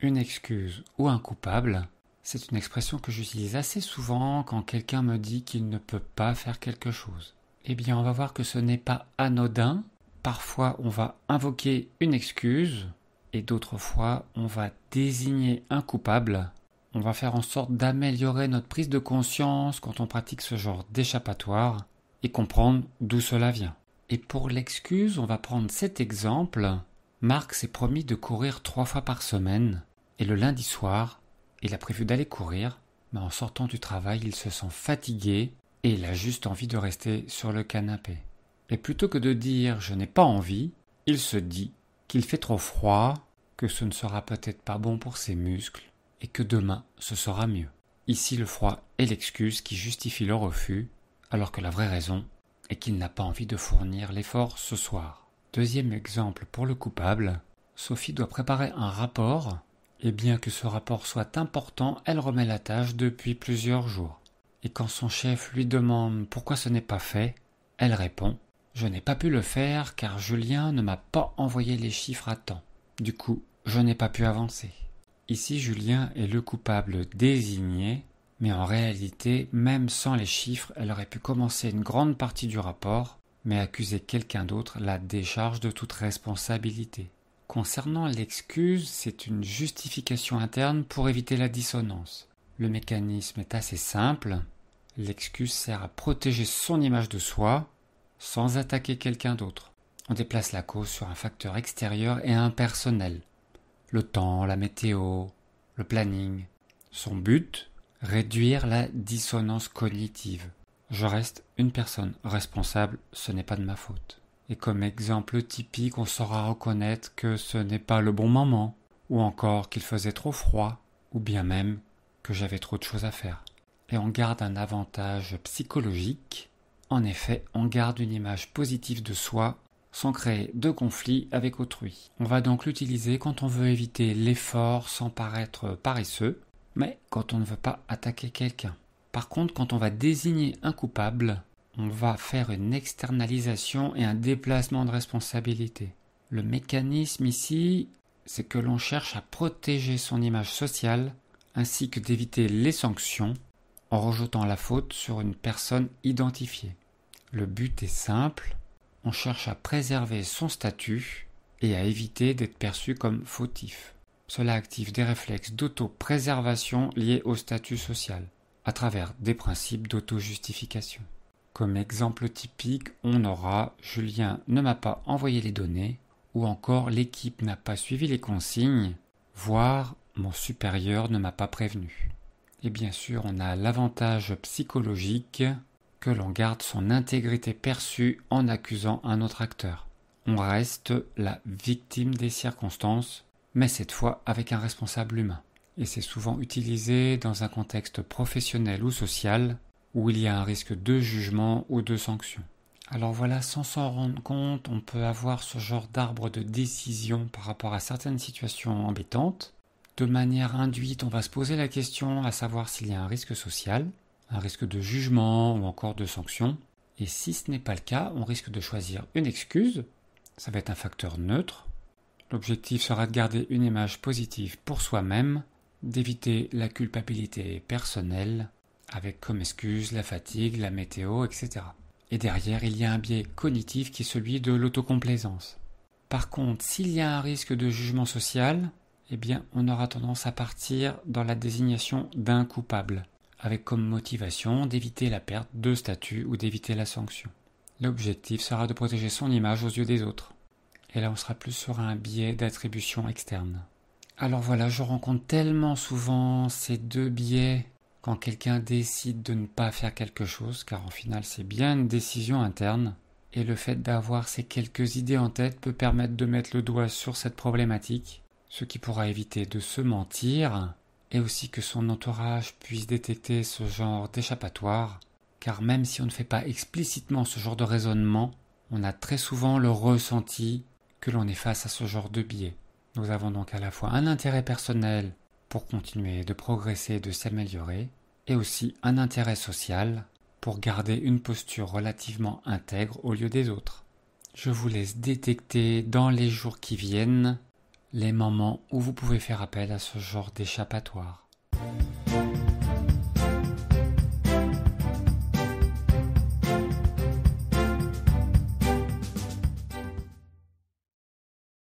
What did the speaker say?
une excuse ou un coupable, c'est une expression que j'utilise assez souvent quand quelqu'un me dit qu'il ne peut pas faire quelque chose. Eh bien, on va voir que ce n'est pas anodin. Parfois, on va invoquer une excuse et d'autres fois, on va désigner un coupable. On va faire en sorte d'améliorer notre prise de conscience quand on pratique ce genre d'échappatoire et comprendre d'où cela vient. Et pour l'excuse, on va prendre cet exemple. Marc s'est promis de courir 3 fois par semaine et le lundi soir, il a prévu d'aller courir, mais en sortant du travail, il se sent fatigué et il a juste envie de rester sur le canapé. Et plutôt que de dire « je n'ai pas envie », il se dit qu'il fait trop froid, que ce ne sera peut-être pas bon pour ses muscles et que demain ce sera mieux. Ici, le froid est l'excuse qui justifie le refus, alors que la vraie raison est qu'il n'a pas envie de fournir l'effort ce soir. Deuxième exemple pour le coupable, Sophie doit préparer un rapport, et bien que ce rapport soit important, elle remet la tâche depuis plusieurs jours. Et quand son chef lui demande pourquoi ce n'est pas fait, elle répond « Je n'ai pas pu le faire car Julien ne m'a pas envoyé les chiffres à temps. Du coup, je n'ai pas pu avancer. » Ici, Julien est le coupable désigné, mais en réalité, même sans les chiffres, elle aurait pu commencer une grande partie du rapport, mais accuser quelqu'un d'autre la décharge de toute responsabilité. Concernant l'excuse, c'est une justification interne pour éviter la dissonance. Le mécanisme est assez simple. L'excuse sert à protéger son image de soi sans attaquer quelqu'un d'autre. On déplace la cause sur un facteur extérieur et impersonnel. Le temps, la météo, le planning. Son but, réduire la dissonance cognitive. Je reste une personne responsable, ce n'est pas de ma faute. Et comme exemple typique, on saura reconnaître que ce n'est pas le bon moment, ou encore qu'il faisait trop froid, ou bien même que j'avais trop de choses à faire. Et on garde un avantage psychologique. En effet, on garde une image positive de soi sans créer de conflit avec autrui. On va donc l'utiliser quand on veut éviter l'effort sans paraître paresseux, mais quand on ne veut pas attaquer quelqu'un. Par contre, quand on va désigner un coupable, on va faire une externalisation et un déplacement de responsabilité. Le mécanisme ici, c'est que l'on cherche à protéger son image sociale ainsi que d'éviter les sanctions en rejetant la faute sur une personne identifiée. Le but est simple, on cherche à préserver son statut et à éviter d'être perçu comme fautif. Cela active des réflexes d'auto-préservation liés au statut social, à travers des principes d'auto-justification. Comme exemple typique, on aura « Julien ne m'a pas envoyé les données » ou encore « L'équipe n'a pas suivi les consignes » voire « Mon supérieur ne m'a pas prévenu ». Et bien sûr, on a l'avantage psychologique que l'on garde son intégrité perçue en accusant un autre acteur. On reste la victime des circonstances, mais cette fois avec un responsable humain. Et c'est souvent utilisé dans un contexte professionnel ou social où il y a un risque de jugement ou de sanction. Alors voilà, sans s'en rendre compte, on peut avoir ce genre d'arbre de décision par rapport à certaines situations embêtantes. De manière induite, on va se poser la question à savoir s'il y a un risque social, un risque de jugement ou encore de sanction. Et si ce n'est pas le cas, on risque de choisir une excuse. Ça va être un facteur neutre. L'objectif sera de garder une image positive pour soi-même, d'éviter la culpabilité personnelle, avec comme excuse la fatigue, la météo, etc. Et derrière, il y a un biais cognitif qui est celui de l'autocomplaisance. Par contre, s'il y a un risque de jugement social, eh bien, on aura tendance à partir dans la désignation d'un coupable, avec comme motivation d'éviter la perte de statut ou d'éviter la sanction. L'objectif sera de protéger son image aux yeux des autres. Et là, on sera plus sur un biais d'attribution externe. Alors voilà, je rencontre tellement souvent ces deux biais quand quelqu'un décide de ne pas faire quelque chose, car en final, c'est bien une décision interne. Et le fait d'avoir ces quelques idées en tête peut permettre de mettre le doigt sur cette problématique, ce qui pourra éviter de se mentir, et aussi que son entourage puisse détecter ce genre d'échappatoire, car même si on ne fait pas explicitement ce genre de raisonnement, on a très souvent le ressenti que l'on est face à ce genre de biais. Nous avons donc à la fois un intérêt personnel pour continuer de progresser et de s'améliorer, et aussi un intérêt social pour garder une posture relativement intègre au lieu des autres. Je vous laisse détecter dans les jours qui viennent les moments où vous pouvez faire appel à ce genre d'échappatoire.